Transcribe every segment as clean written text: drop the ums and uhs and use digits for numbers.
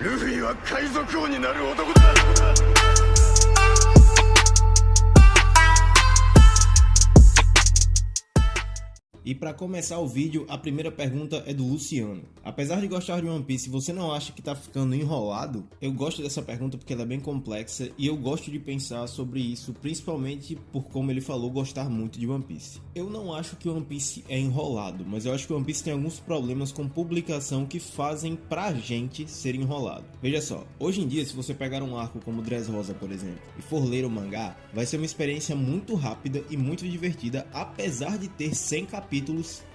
ルフィは海賊王になる男だ。E para começar o vídeo, a primeira pergunta é do Luciano. Apesar de gostar de One Piece, você não acha que tá ficando enrolado? Eu gosto dessa pergunta porque ela é bem complexa e eu gosto de pensar sobre isso, principalmente por como ele falou gostar muito de One Piece. Eu não acho que One Piece é enrolado, mas eu acho que One Piece tem alguns problemas com publicação que fazem pra gente ser enrolado. Veja só, hoje em dia, se você pegar um arco como Dressrosa, por exemplo, e for ler o mangá, vai ser uma experiência muito rápida e muito divertida, apesar de ter 100 capítulos,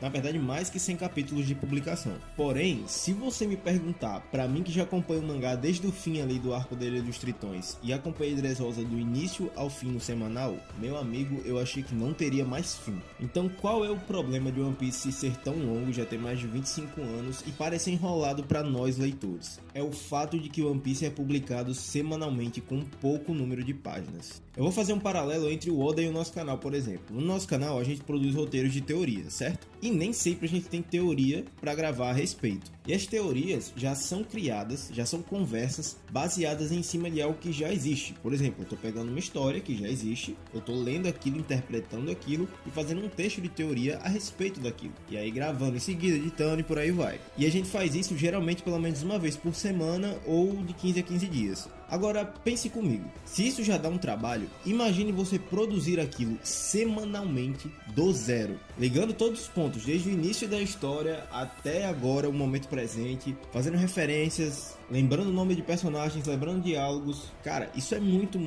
na verdade mais que 100 capítulos de publicação. Porém, se você me perguntar, pra mim que já acompanho o mangá desde o fim ali do arco da Ilha dos Tritões e acompanhei Dressrosa do início ao fim no semanal, meu amigo, eu achei que não teria mais fim. Então qual é o problema de One Piece ser tão longo, já ter mais de 25 anos e parecer enrolado pra nós leitores? É o fato de que One Piece é publicado semanalmente com pouco número de páginas. Eu vou fazer um paralelo entre o Oda e o nosso canal, por exemplo. No nosso canal a gente produz roteiros de teoria, certo? E nem sempre a gente tem teoria para gravar a respeito. E as teorias já são criadas, já são conversas baseadas em cima de algo que já existe. Por exemplo, eu estou pegando uma história que já existe, eu estou lendo aquilo, interpretando aquilo e fazendo um texto de teoria a respeito daquilo. E aí gravando em seguida, editando e por aí vai. E a gente faz isso geralmente pelo menos uma vez por semana ou de 15 a 15 dias. Agora, pense comigo, se isso já dá um trabalho, imagine você produzir aquilo semanalmente do zero, ligando todos os pontos, desde o início da história até agora, o momento presente, fazendo referências, lembrando o nome de personagens, lembrando diálogos. Cara, isso é muito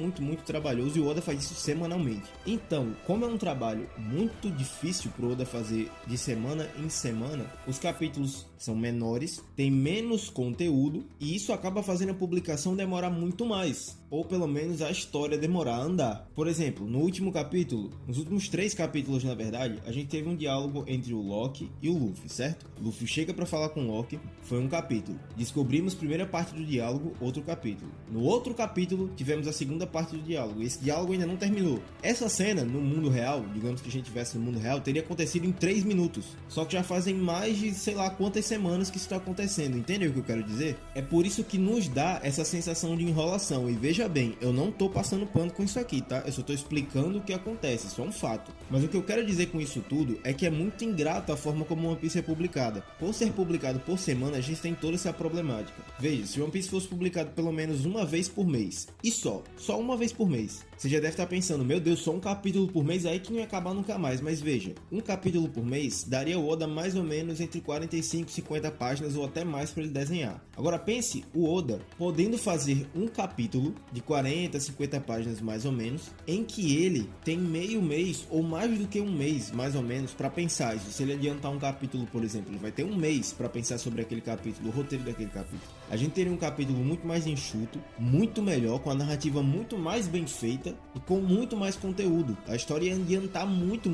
trabalhoso e o Oda faz isso semanalmente. Então, como é um trabalho muito difícil pro Oda fazer de semana em semana, os capítulos são menores, tem menos conteúdo e isso acaba fazendo a publicação demorar muito mais, ou pelo menos a história demorar a andar. Por exemplo, no último capítulo, nos últimos 3 capítulos na verdade, a gente teve um diálogo entre o Loki e o Luffy, certo? O Luffy chega pra falar com o Loki, foi um capítulo. Descobrimos a primeira parte do diálogo, outro capítulo. No outro capítulo, tivemos a segunda parte do diálogo. Esse diálogo ainda não terminou. Essa cena, no mundo real, digamos que a gente estivesse no mundo real, teria acontecido em 3 minutos. Só que já fazem mais de sei lá quantas semanas que isso está acontecendo. Entendeu o que eu quero dizer? É por isso que nos dá essa sensação de enrolação. E veja bem, eu não tô passando pano com isso aqui, tá? Eu só tô explicando o que acontece, isso é um fato. Mas o que eu quero dizer com isso tudo é que é muito ingrato a forma como One Piece é publicada. Por ser publicado por semana, a gente tem toda essa problemática. Veja, se One Piece fosse publicado pelo menos uma vez por mês, e só uma vez por mês, você já deve estar pensando, meu Deus, só um capítulo por mês, aí que não ia acabar nunca mais. Mas veja, um capítulo por mês daria o Oda mais ou menos entre 45 e 50 páginas ou até mais para ele desenhar. Agora pense o Oda podendo fazer um capítulo de 40, 50 páginas mais ou menos, em que ele tem meio mês ou mais do que um mês mais ou menos para pensar isso. Se ele adiantar um capítulo, por exemplo, ele vai ter um mês para pensar sobre aquele capítulo, o roteiro daquele capítulo. A gente teria um capítulo muito mais enxuto, muito melhor, com a narrativa muito mais bem feita e com muito mais conteúdo. A história ia adiantar muito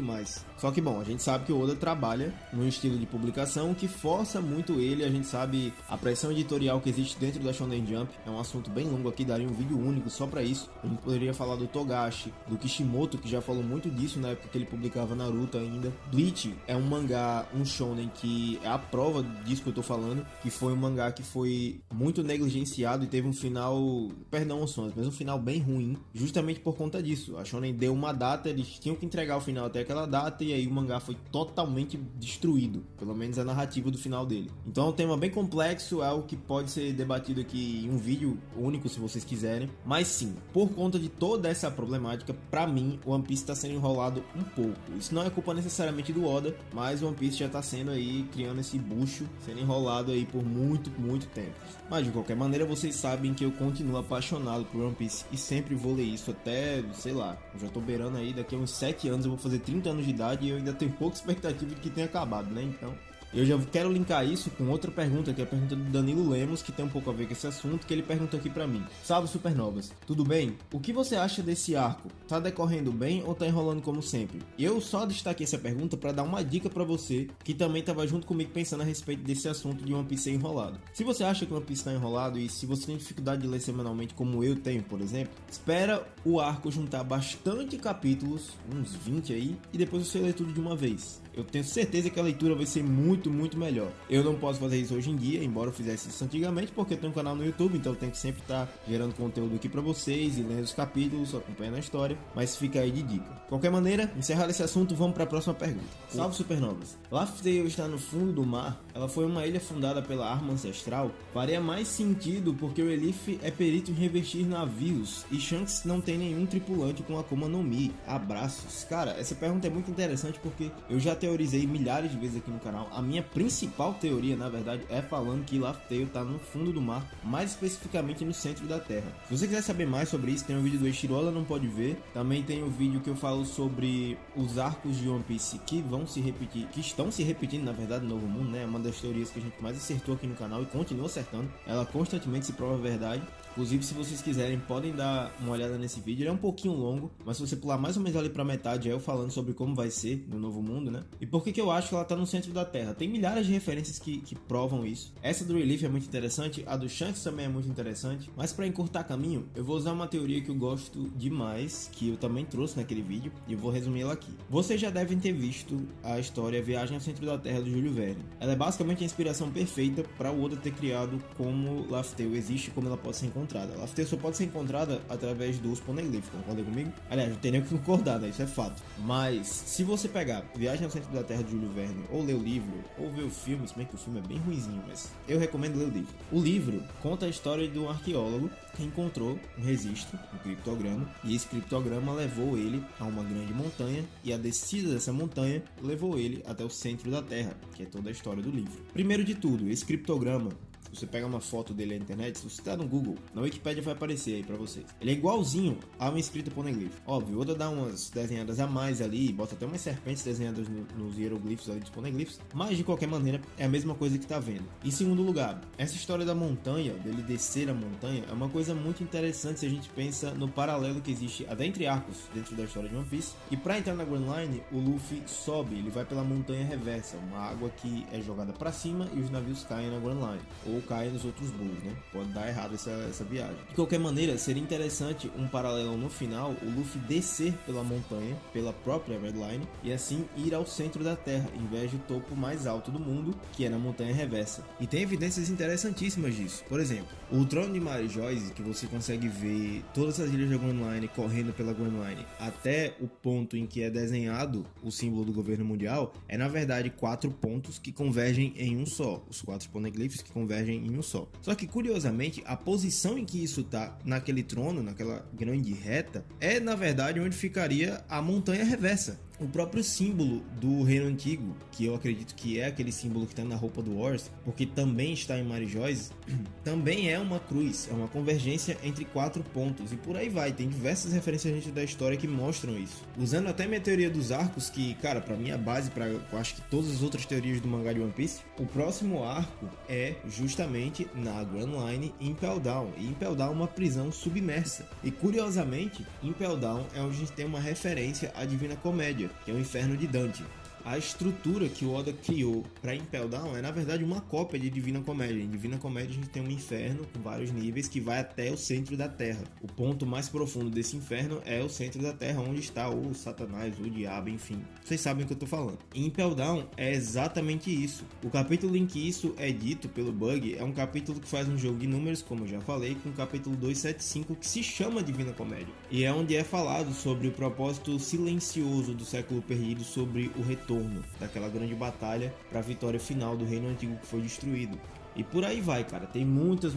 mais. Só que bom, a gente sabe que o Oda trabalha num estilo de publicação que força muito ele. A gente sabe a pressão editorial que existe dentro da Shonen Jump. É um assunto bem longo aqui, daria um vídeo único só pra isso. A gente poderia falar do Togashi, do Kishimoto, que já falou muito disso na época que ele publicava Naruto ainda. Bleach é um mangá, um shonen que é a prova disso que eu tô falando, que foi um mangá que foi muito negligenciado e teve um final, perdão os sons, mas um final bem ruim, justamente por conta disso. A Shonen deu uma data, eles tinham que entregar o final até aquela data e aí o mangá foi totalmente destruído, pelo menos a narrativa do final dele. Então é um tema bem complexo, é algo que pode ser debatido aqui em um vídeo único se vocês quiserem, mas sim, por conta de toda essa problemática, pra mim One Piece tá sendo enrolado um pouco. Isso não é culpa necessariamente do Oda, mas One Piece já tá sendo aí, criando esse bucho, sendo enrolado aí por muito tempo. Mas de qualquer maneira vocês sabem que eu continuo apaixonado por One Piece e sempre vou ler isso até, sei lá, eu já tô beirando aí, daqui a uns 7 anos eu vou fazer 30 anos de idade e eu ainda tenho pouca expectativa de que tenha acabado, né? Então eu já quero linkar isso com outra pergunta, que é a pergunta do Danilo Lemos, que tem um pouco a ver com esse assunto, que ele pergunta aqui pra mim. Salve Supernovas, tudo bem? O que você acha desse arco? Tá decorrendo bem ou tá enrolando como sempre? Eu só destaquei essa pergunta pra dar uma dica pra você, que também tava junto comigo pensando a respeito desse assunto de One Piece ser enrolado. Se você acha que One Piece tá enrolado e se você tem dificuldade de ler semanalmente como eu tenho, por exemplo, espera o arco juntar bastante capítulos, uns 20 aí, e depois você lê tudo de uma vez. Eu tenho certeza que a leitura vai ser muito muito melhor. Eu não posso fazer isso hoje em dia, embora eu fizesse isso antigamente, porque eu tenho um canal no YouTube, então eu tenho que sempre estar gerando conteúdo aqui pra vocês e lendo os capítulos, acompanhando a história, mas fica aí de dica. De qualquer maneira, encerrado esse assunto, vamos para a próxima pergunta. Salve supernovas! Laugh Tale está no fundo do mar, ela foi uma ilha fundada pela arma ancestral? Faria mais sentido porque o Elif é perito em revestir navios e Shanks não tem nenhum tripulante com Akuma no Mi. Abraços. Cara, essa pergunta é muito interessante porque eu já teorizei milhares de vezes aqui no canal. A minha principal teoria, na verdade, é falando que Laugh Tale está no fundo do mar, mais especificamente no centro da Terra. Se você quiser saber mais sobre isso, tem um vídeo do Eiichiro Não Pode Ver. Também tem um vídeo que eu falo sobre os arcos de One Piece que vão se repetir, que estão se repetindo, na verdade, no Novo Mundo, né? É uma das teorias que a gente mais acertou aqui no canal e continua acertando. Ela constantemente se prova verdade. Inclusive, se vocês quiserem, podem dar uma olhada nesse vídeo. Ele é um pouquinho longo, mas se você pular mais ou menos ali pra metade, é eu falando sobre como vai ser no Novo Mundo, né? E por que eu acho que ela tá no centro da Terra. Tem milhares de referências que provam isso. Essa do Relief é muito interessante, a do Shanks também é muito interessante. Mas pra encurtar caminho, eu vou usar uma teoria que eu gosto demais, que eu também trouxe naquele vídeo, e eu vou resumir ela aqui. Vocês já devem ter visto a história Viagem ao Centro da Terra do Júlio Verne. Ela é basicamente a inspiração perfeita para o Oda ter criado como Laugh Tale existe e como ela pode ser encontrada. Laugh Tale só pode ser encontrada através dos Poneglyphs, concorda comigo? Aliás, não tem nem o que concordar, né? Isso é fato. Mas, se você pegar Viagem ao Centro da Terra de Júlio Verne, ou ler o livro, ou ver o filme, se bem que o filme é bem ruinzinho, mas eu recomendo ler o livro. O livro conta a história de um arqueólogo que encontrou um registro, um criptograma, e esse criptograma levou ele a uma grande montanha, e a descida dessa montanha levou ele até o centro da Terra, que é toda a história do livro. Primeiro de tudo, esse criptograma, se você pegar uma foto dele na internet, se você tá no Google, na Wikipedia vai aparecer aí pra vocês. Ele é igualzinho a uma escrita poneglyph. Óbvio, Oda dá umas desenhadas a mais ali, bota até umas serpentes desenhadas nos hieroglifos ali dos poneglyphs, mas de qualquer maneira é a mesma coisa que tá vendo. Em segundo lugar, essa história da montanha, dele descer a montanha, é uma coisa muito interessante se a gente pensa no paralelo que existe até entre arcos dentro da história de One Piece. E pra entrar na Grand Line, o Luffy sobe, ele vai pela montanha reversa, uma água que é jogada pra cima e os navios caem na Grand Line, ou caem nos outros bulls, né? Pode dar errado essa viagem. De qualquer maneira, seria interessante um paralelo no final, o Luffy descer pela montanha, pela própria Red Line, e assim ir ao centro da Terra, em vez do topo mais alto do mundo, que é na montanha reversa. E tem evidências interessantíssimas disso. Por exemplo, o trono de Mary Joyce, que você consegue ver todas as ilhas da Grand Line correndo pela Grand Line, até o ponto em que é desenhado o símbolo do governo mundial, é na verdade 4 pontos que convergem em um só. Os 4 poneglyphs que convergem em um só. Só que curiosamente, a posição em que isso tá naquele trono, naquela grande reta, é na verdade onde ficaria a montanha reversa. O próprio símbolo do reino antigo, que eu acredito que é aquele símbolo que está na roupa do Wars, porque também está em Mary Joyce, também é uma cruz, é uma convergência entre 4 pontos, e por aí vai, tem diversas referências dentro da história que mostram isso. Usando até minha teoria dos arcos, que, cara, pra mim é a base para eu acho que todas as outras teorias do mangá de One Piece, o próximo arco é justamente na Grand Line em Impel Down, e Impel Down é uma prisão submersa, e curiosamente, Impel Down é onde a gente tem uma referência à Divina Comédia, que é o inferno de Dante. A estrutura que o Oda criou para Impel Down é na verdade uma cópia de Divina Comédia. Em Divina Comédia a gente tem um inferno com vários níveis que vai até o centro da Terra. O ponto mais profundo desse inferno é o centro da Terra, onde está o Satanás, o diabo, enfim. Vocês sabem o que eu tô falando. Em Impel Down é exatamente isso. O capítulo em que isso é dito pelo Bug é um capítulo que faz um jogo de números, como eu já falei, com o capítulo 275 que se chama Divina Comédia. E é onde é falado sobre o propósito silencioso do século perdido sobre o retorno daquela grande batalha para a vitória final do reino antigo que foi destruído. E por aí vai, cara, tem muitas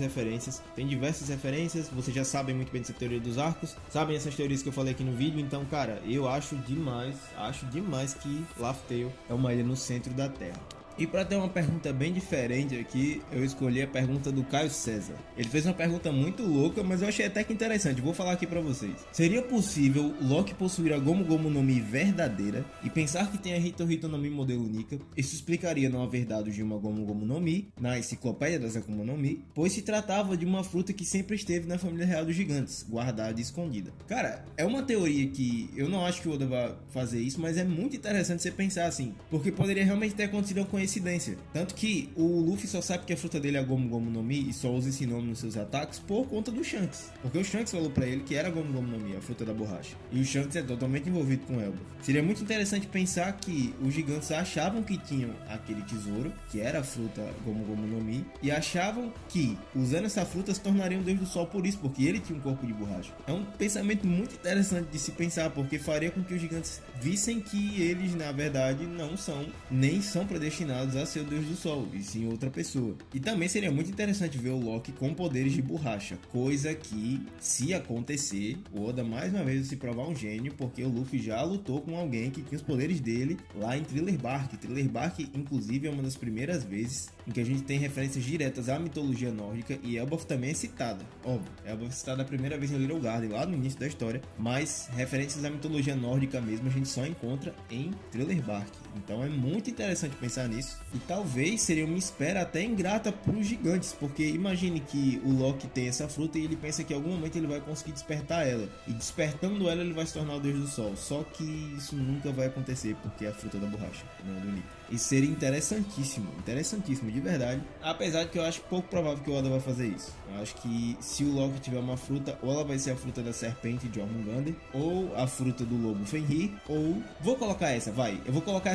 referências, tem diversas referências, vocês já sabem muito bem dessa teoria dos arcos, sabem essas teorias que eu falei aqui no vídeo, então, cara, eu acho demais que Laugh Tale é uma ilha no centro da Terra. E para ter uma pergunta bem diferente aqui, eu escolhi a pergunta do Caio César. Ele fez uma pergunta muito louca, mas eu achei até que interessante, vou falar aqui para vocês. Seria possível Loki possuir a Gomu Gomu no Mi verdadeira e pensar que tem a Hito Hito no Mi modelo Nika? Isso explicaria não haver dados de uma Gomu Gomu no Mi na enciclopédia das Akuma no Mi, pois se tratava de uma fruta que sempre esteve na família real dos gigantes, guardada e escondida. Cara, é uma teoria que eu não acho que o Oda vai fazer isso, mas é muito interessante você pensar assim, porque poderia realmente ter acontecido uma coincidência coincidência. Tanto que o Luffy só sabe que a fruta dele é a Gomu Gomu no Mi e só usa esse nome nos seus ataques por conta do Shanks. Porque o Shanks falou pra ele que era a Gomu Gomu no Mi, a fruta da borracha. E o Shanks é totalmente envolvido com Elbaf. Seria muito interessante pensar que os gigantes achavam que tinham aquele tesouro, que era a fruta Gomu Gomu no Mi, e achavam que usando essa fruta se tornariam o Deus do Sol por isso, porque ele tinha um corpo de borracha. É um pensamento muito interessante de se pensar, porque faria com que os gigantes vissem que eles na verdade não são, nem são predestinados a ser o Deus do Sol, e sim outra pessoa. E também seria muito interessante ver o Loki com poderes de borracha, coisa que, se acontecer, o Oda mais uma vez vai se provar um gênio, porque o Luffy já lutou com alguém que tinha os poderes dele lá em Thriller Bark. Thriller Bark, inclusive, é uma das primeiras vezes em que a gente tem referências diretas à mitologia nórdica, e Elbaf também é citada. Óbvio, Elbaf é citada a primeira vez em Little Garden, lá no início da história, mas referências à mitologia nórdica mesmo a gente só encontra em Thriller Bark. Então é muito interessante pensar nisso, e talvez seria uma espera até ingrata para os gigantes, porque imagine que o Loki tem essa fruta e ele pensa que em algum momento ele vai conseguir despertar ela, e despertando ela ele vai se tornar o Deus do Sol, só que isso nunca vai acontecer porque é a fruta da borracha, não é do Nico. E seria interessantíssimo de verdade, apesar de que eu acho pouco provável que o Oda vai fazer isso. Eu acho que se o Loki tiver uma fruta, ou ela vai ser a fruta da serpente de Jormungandr, ou a fruta do lobo Fenrir, ou... eu vou colocar essa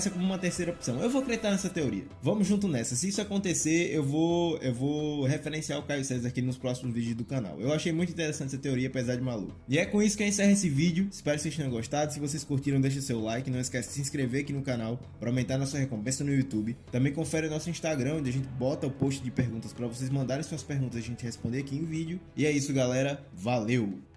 como uma terceira opção. Eu vou acreditar nessa teoria. Vamos junto nessa. Se isso acontecer, eu vou referenciar o Caio César aqui nos próximos vídeos do canal. Eu achei muito interessante essa teoria, apesar de maluco. E é com isso que eu encerro esse vídeo. Espero que vocês tenham gostado. Se vocês curtiram, deixa seu like. Não esquece de se inscrever aqui no canal para aumentar nossa recompensa no YouTube. Também confere o nosso Instagram, onde a gente bota o post de perguntas para vocês mandarem suas perguntas e a gente responder aqui em vídeo. E é isso, galera. Valeu!